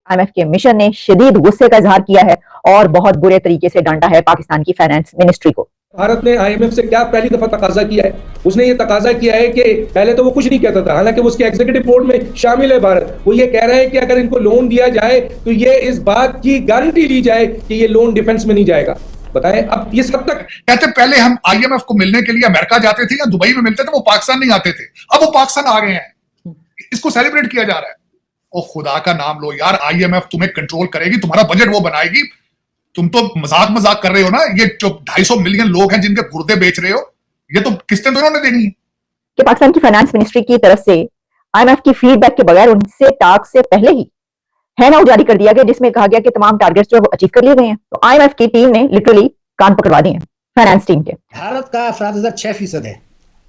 IMF के mission ने शदीद गुस्से का इजहार किया है और बहुत बुरे तरीके से डांटा है पाकिस्तान की फाइनेंस मिनिस्ट्री को। भारत ने आईएमएफ से क्या पहली दफा तकाजा किया है, उसने ये तकाजा किया है कि पहले तो वो कुछ नहीं कहता था, हालांकि वो उसके एग्जीक्यूटिव बोर्ड में शामिल है भारत। वो ये कह रहा है कि अगर इनको लोन दिया जाए तो ये इस बात की गारंटी ली जाए कि ये लोन डिफेंस में नहीं जाएगा। बताएं, अब ये सब तक कहते पहले हम आईएमएफ को मिलने के लिए अमेरिका जाते थे या दुबई में मिलते थे, वो पाकिस्तान नहीं आते थे। अब वो पाकिस्तान आ गए हैं, इसको सेलिब्रेट किया जा रहा है। ओ खुदा का नाम लो यार, आईएमएफ तुम्हें कंट्रोल करेगी, तुम्हारा बजट वो बनाएगी। तुम तो मजाक कर रहे हो ना। ये जो 250 मिलियन लोग हैं जिनके गुर्दे बेच रहे हो, ये तो किस्तें तो इन्होंने देनी है। कि पाकिस्तान की फाइनेंस मिनिस्ट्री की तरफ से आईएमएफ की फीडबैक के बगैर उनसे टास्क से पहले ही हैंडआउट जारी कर दिया गया, जिसमें कहा गया कि तमाम टारगेट्स जो है वो अचीव कर लिए गए हैं। तो आईएमएफ की टीम ने लिटरली कान पकड़वा दिए हैं फाइनेंस टीम के। भारत का अफराद 6% है,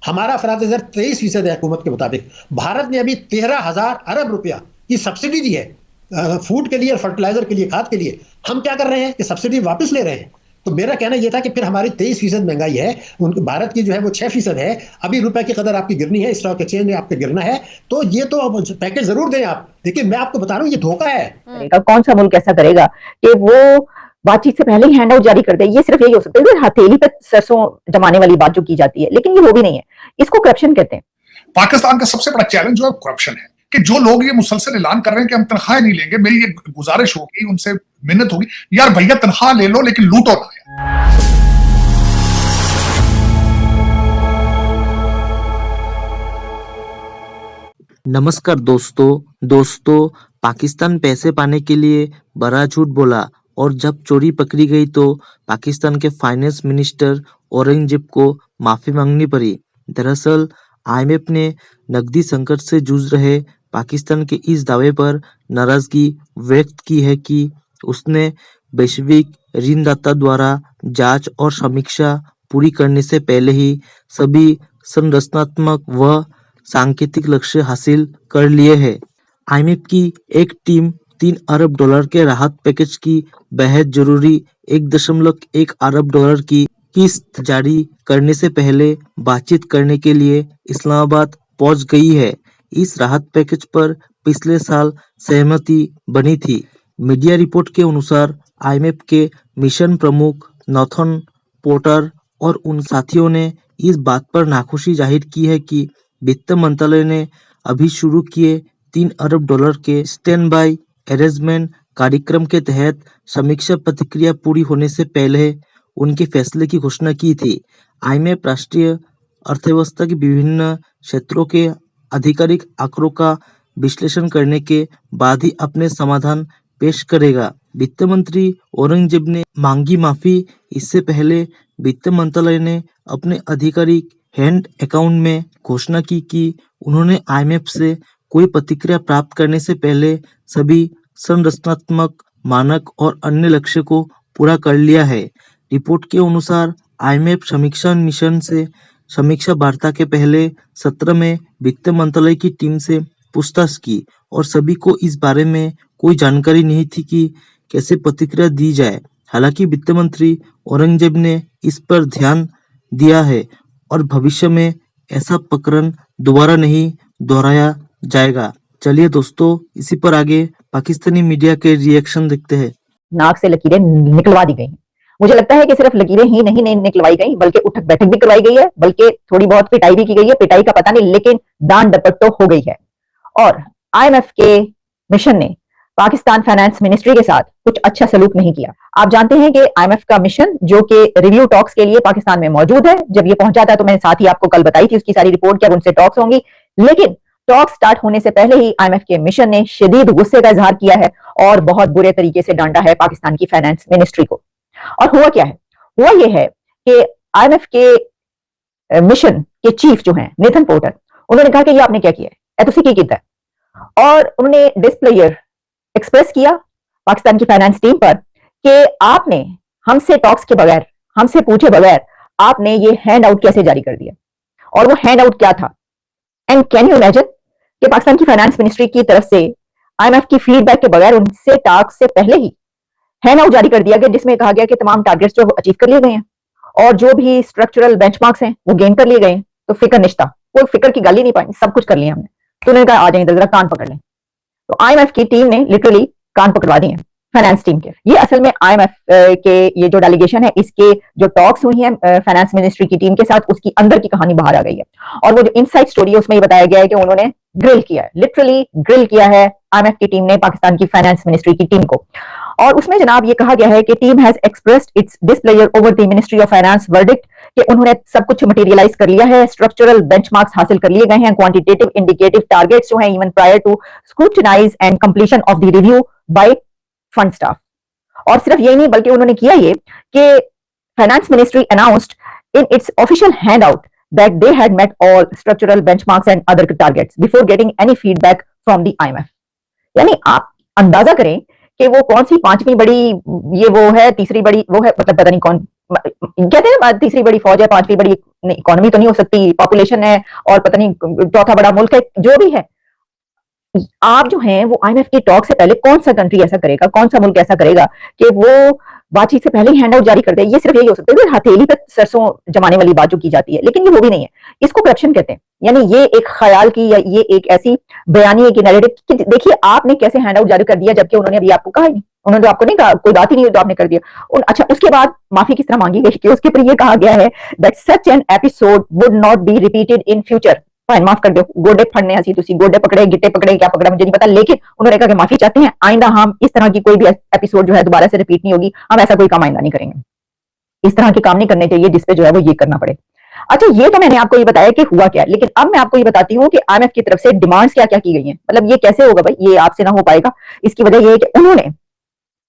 हमारा अफराद 23% है हुकूमत के मुताबिक। भारत ने अभी 13,000 अरब रुपया की सब्सिडी दी है फूड के लिए, फर्टिलाइजर के लिए, खाद के लिए। हम क्या कर रहे हैं कि सब्सिडी वापस ले रहे हैं। तो मेरा कहना यह था कि फिर हमारी 23% महंगाई है, उनके भारत की जो है वो 6% है। अभी रुपए की कदर आपकी गिरनी है, स्टॉक एक्सचेंज में आपके गिरना है, तो ये तो पैकेज जरूर दें आप। देखिए मैं आपको बता रहा हूँ, ये धोखा है। कौन सा मुल्क ऐसा करेगा कि वो बातचीत से पहले ही हैंडआउट जारी कर दे? ये सिर्फ यही हो सकता है, हथेली पे सरसों जमाने वाली बात जो की जाती है, लेकिन ये वो भी नहीं है। इसको करप्शन कहते हैं। पाकिस्तान का सबसे बड़ा चैलेंज जो है करप्शन है, कि जो लोग ये मुसलसल ऐलान कर रहे हैं कि हम तनख्वाह नहीं लेंगे, मेरी ये गुजारिश होगी, उनसे मिन्नत होगी, यार भैया तनख्वाह ले लो लेकिन लूटो ना। नमस्कार दोस्तों, पाकिस्तान पैसे पाने के लिए बड़ा झूठ बोला और जब चोरी पकड़ी गई तो पाकिस्तान के फाइनेंस मिनिस्टर औरंगजेब को माफी मांगनी पड़ी। दरअसल आईएमएफ ने नकदी संकट से जूझ रहे पाकिस्तान के इस दावे पर नाराजगी व्यक्त की है कि उसने वैश्विक ऋणदाता द्वारा जांच और समीक्षा पूरी करने से पहले ही सभी संरचनात्मक व सांकेतिक लक्ष्य हासिल कर लिए हैं। आईएमएफ की एक टीम $3 अरब के राहत पैकेज की बेहद जरूरी $1.1 अरब की किस्त जारी करने से पहले बातचीत करने के लिए इस्लामाबाद पहुंच गई है। इस राहत पैकेज पर पिछले साल सहमति बनी थी। मीडिया रिपोर्ट के अनुसार आईएमएफ के मिशन प्रमुख नॉर्थन पोर्टर और उन साथियों ने इस बात पर नाखुशी जाहिर की है कि वित्त मंत्रालय ने अभी शुरू किए $3 अरब के स्टैंड बाय अरेंजमेंट कार्यक्रम के तहत समीक्षा प्रतिक्रिया पूरी होने से पहले उनके फैसले की घोषणा की थी। आईएमएफ राष्ट्रीय अर्थव्यवस्था के विभिन्न क्षेत्रों के आधिकारिक आंकड़ों का विश्लेषण करने के बाद ही अपने समाधान पेश करेगा। वित्त मंत्री औरंगजेब ने मांगी माफी। इससे पहले वित्त मंत्रालय ने अपने आधिकारिक हैंड अकाउंट में घोषणा की कि उन्होंने आईएमएफ से कोई प्रतिक्रिया प्राप्त करने से पहले सभी संरचनात्मक मानक और अन्य लक्ष्य को पूरा कर लिया है। रिपोर्ट के अनुसार आईएमएफ समीक्षा मिशन से समीक्षा वार्ता के पहले सत्र में वित्त मंत्रालय की टीम से पूछताछ की और सभी को इस बारे में कोई जानकारी नहीं थी कि कैसे प्रतिक्रिया दी जाए। हालांकि वित्त मंत्री औरंगजेब ने इस पर ध्यान दिया है और भविष्य में ऐसा प्रकरण दोबारा नहीं दोहराया जाएगा। चलिए दोस्तों, इसी पर आगे पाकिस्तानी मीडिया के रिएक्शन देखते हैं। नाक से लकीरें निकलवा दी गई। मुझे लगता है कि सिर्फ लकीरें ही नहीं निकलवाई गई, बल्कि उठक बैठक भी करवाई गई है, बल्कि थोड़ी बहुत पिटाई भी की गई है। पिटाई का पता नहीं, लेकिन दान डपट तो हो गई है। और आईएमएफ के मिशन ने पाकिस्तान फाइनेंस मिनिस्ट्री के साथ कुछ अच्छा सलूक नहीं किया। आप जानते हैं कि आईएमएफ का मिशन जो कि रिव्यू टॉक्स के लिए पाकिस्तान में मौजूद है, जब ये पहुंचा था तो मैंने साथ ही आपको कल बताई थी उसकी सारी रिपोर्ट, क्या उनसे टॉक्स होंगी। लेकिन टॉक्स स्टार्ट होने से पहले ही आईएमएफ के मिशन ने शदीद गुस्से का इजहार किया है और बहुत बुरे तरीके से डांटा है पाकिस्तान की फाइनेंस मिनिस्ट्री को। और हुआ क्या है? हुआ यह है कि आईएमएफ के मिशन के चीफ जो हैं नेथन पोर्टर, उन्होंने कहा कि ये आपने क्या किया है, तुसी की कीता है। और उन्होंने डिसप्लेयर एक्सप्रेस किया पाकिस्तान की फाइनेंस टीम पर कि आपने हमसे टॉक्स के बगैर, हमसे पूछे बगैर आपने ये हैंड आउट कैसे जारी कर दिया। और वो हैंड आउट क्या था? एंड कैन यू इमेजिन कि पाकिस्तान की फाइनेंस मिनिस्ट्री की तरफ से आईएमएफ की फीडबैक के बगैर उनसे टास्क से पहले ही हैंड आउट जारी कर दिया गया, जिसमें कहा गया कि तमाम टारगेट्स जो अचीव कर लिए गए हैं और जो भी स्ट्रक्चरल बेंचमार्क्स हैं वो गेन कर लिए गए हैं। तो फिक्र निश्ता, कोई फिक्र की गाली नहीं पाई, सब कुछ कर लिया हमने। तो उन्होंने कहा आ जाएंगे, जरा कान पकड़ लें। तो आईएमएफ की टीम ने लिटरली कान पकड़वा दिए फाइनेंस टीम के। ये असल में IMF के ये जो डेलीगेशन है, इसके जो टॉक्स हुई हैं फाइनेंस मिनिस्ट्री की टीम के साथ, उसकी अंदर की कहानी बाहर आ गई है। और वो जो इनसाइड स्टोरी है उसमें ये बताया गया है कि उन्होंने ग्रिल किया है, लिटरली ग्रिल किया है IMF की टीम ने पाकिस्तान की फाइनेंस मिनिस्ट्री की टीम को। और उसमें जनाब ये कहा गया है कि team has expressed its displeasure over the ministry of finance verdict, कि उन्होंने सब कुछ मटेरियलाइज कर लिया है, स्ट्रक्चरल बेंचमार्क्स हासिल कर लिए गए हैं, क्वांटिटेटिव इंडिकेटिव टारगेट्स जो हैं even prior to scrutinize and completion of the review by fund staff. और सिर्फ यही नहीं बल्कि उन्होंने किया ये कि finance ministry announced in its official handout that they had met all structural benchmarks and other targets before getting any feedback from the IMF। यानी आप अंदाजा करें कि वो कौन सी पांचवी बड़ी ये वो है, तीसरी बड़ी वो है, मतलब पता नहीं कौन कहते हैं तीसरी बड़ी फौज है, पांचवी बड़ी इकोनॉमी तो नहीं हो सकती, पॉपुलेशन है, और पता नहीं चौथा बड़ा मुल्क है, जो भी है। आप जो हैं वो IMF की टॉक से पहले कौन सा कंट्री ऐसा करेगा, कौन सा मुल्क ऐसा करेगा कि वो बातचीत से पहले ही हैंड आउट जारी कर दे। ये सिर्फ यही हो सकता है, हथेली पे सरसों जमाने वाली बात जो की जाती है, लेकिन ये वो भी नहीं है। इसको करप्शन कहते हैं। यानी ये एक ख्याल की या ये एक ऐसी बयानी की नैरेटिव कि देखिए आपने कैसे हैंड आउट जारी कर दिया, जबकि उन्होंने अभी आपको कहा ही नहीं, उन्होंने तो आपको नहीं कहा, कोई बात ही नहीं तो आपने कर दिया। अच्छा, उसके बाद माफी किस तरह मांगी गई कि उसके ऊपर ये कहा गया है that such an episode would not be repeated in future. Fine, माफ कर दो, गोडे फड़ने हसी तुसी, गोडे पकड़े गिट्टे पकड़े, क्या पकड़ा मुझे नहीं पता, लेकिन उन्होंने कहा कि माफी चाहते हैं, आइंदा हम इस तरह की कोई भी एपिसोड जो है दोबारा से रिपीट नहीं होगी, हम ऐसा कोई काम आइंदा नहीं करेंगे, इस तरह के काम नहीं करने चाहिए जिसपे जो है वो ये करना पड़े। अच्छा, ये तो मैंने आपको ये बताया कि हुआ क्या है, लेकिन अब मैं आपको ये बताती हूँ कि IMF की तरफ से डिमांड्स क्या क्या की गई हैं। मतलब ये कैसे होगा भाई, ये आपसे ना हो पाएगा। इसकी वजह ये है कि उन्होंने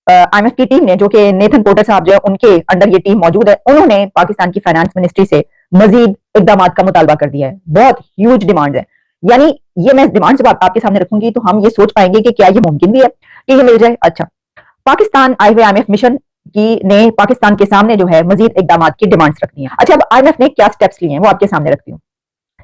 IMF की टीम ने, जो कि नेथन पोर्टर साहब जो है उनके अंडर ये टीम मौजूद है, उन्होंने पाकिस्तान की फाइनेंस मिनिस्ट्री से मजीद इकदाम का मुतालबा कर दिया है। बहुत ह्यूज डिमांड है। यानी ये मैं डिमांड जब आपके सामने रखूंगी तो हम ये सोच पाएंगे कि क्या ये मुमकिन भी है कि ये मिल जाए। अच्छा, पाकिस्तान आए हुए IMF मिशन की ने पाकिस्तान के सामने जो है मजीद इकदाम की डिमांड्स रखी हैं। अच्छा, अब IMF ने क्या स्टेप्स लिए हैं वो आपके सामने रखती हूँ।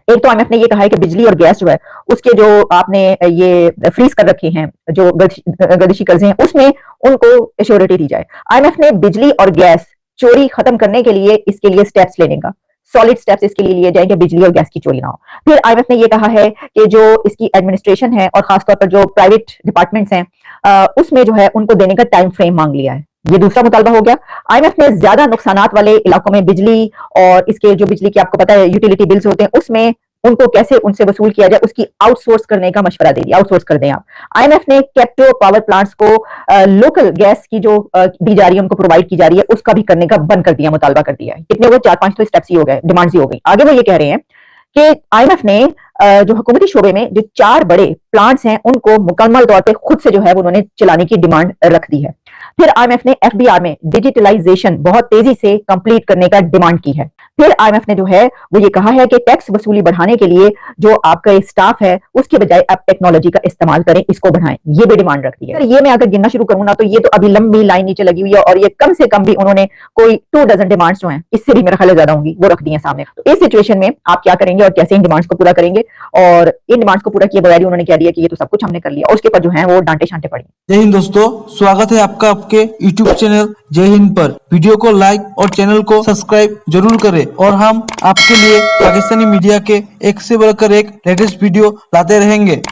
एक तो IMF ने ये कहा है कि बिजली और गैस जो है उसके जो आपने ये फ्रीज कर रखे हैं, जो गर्दिशी कर्जे हैं, उसमें उनको एश्योरिटी दी जाए। IMF ने बिजली और गैस चोरी खत्म करने के लिए इसके लिए स्टेप्स लेने का, सॉलिड स्टेप्स इसके लिए लिए जाएंगे, बिजली और गैस की चोरी ना हो। फिर IMF ने ये कहा है कि जो इसकी एडमिनिस्ट्रेशन है और खासतौर पर जो प्राइवेट डिपार्टमेंट्स हैं उसमें जो है उनको देने का टाइम फ्रेम मांग लिया है। ये दूसरा मुतालबा हो गया। IMF ने ज्यादा नुकसानात वाले इलाकों में बिजली और इसके जो बिजली के आपको पता है यूटिलिटी बिल्स होते हैं, उसमें उनको कैसे उनसे वसूल किया जाए उसकी आउटसोर्स करने का मशवरा दे दिया, आउटसोर्स कर दें आप। IMF ने कैप्टिव पावर प्लांट्स को लोकल गैस की जो दी जा रही है, उनको प्रोवाइड की जा रही है, उसका भी करने का बंद कर दिया, मुतालबा कर दिया है। कितने वो 4-5 तो स्टेप्स ही हो गए, डिमांड्स ही हो गई। आगे वो ये कह रहे हैं कि IMF ने जो हुकूमती शोबे में जो 4 बड़े प्लांट्स हैं उनको मुकम्मल तौर पे खुद से जो है उन्होंने चलाने की डिमांड रख दी है। फिर IMF ने FBR में डिजिटलाइजेशन बहुत तेजी से कंप्लीट करने का डिमांड की है। फिर IMF ने जो है वो ये कहा है कि टैक्स वसूली बढ़ाने के लिए जो आपका स्टाफ है उसके बजाय आप टेक्नोलॉजी का इस्तेमाल करें, इसको बढ़ाएं, ये भी डिमांड रखती है। ये मैं अगर गिनना शुरू करूँ ना तो ये तो अभी लंबी लाइन नीचे लगी हुई है, और ये कम से कम भी उन्होंने कोई 2 डजन डिमांड्स जो हैं, इससे भी मेरा ख्याल ज्यादा होंगी, वो रख दी है सामने। तो इस सिचुएशन में आप क्या करेंगे और कैसे इन डिमांड्स को पूरा करेंगे? और इन डिमांड्स को पूरा किए बगैर उन्होंने क्या दिया कि ये तो सब कुछ हमने कर लिया, और उसके ऊपर जो है वो डांटे शांटे पड़ी। जय हिंद दोस्तों, स्वागत है आपका आपके यूट्यूब चैनल जय हिंद पर। वीडियो को लाइक और चैनल को सब्सक्राइब जरूर करें, और हम आपके लिए पाकिस्तानी मीडिया के एक से बढ़कर एक लेटेस्ट वीडियो लाते रहेंगे।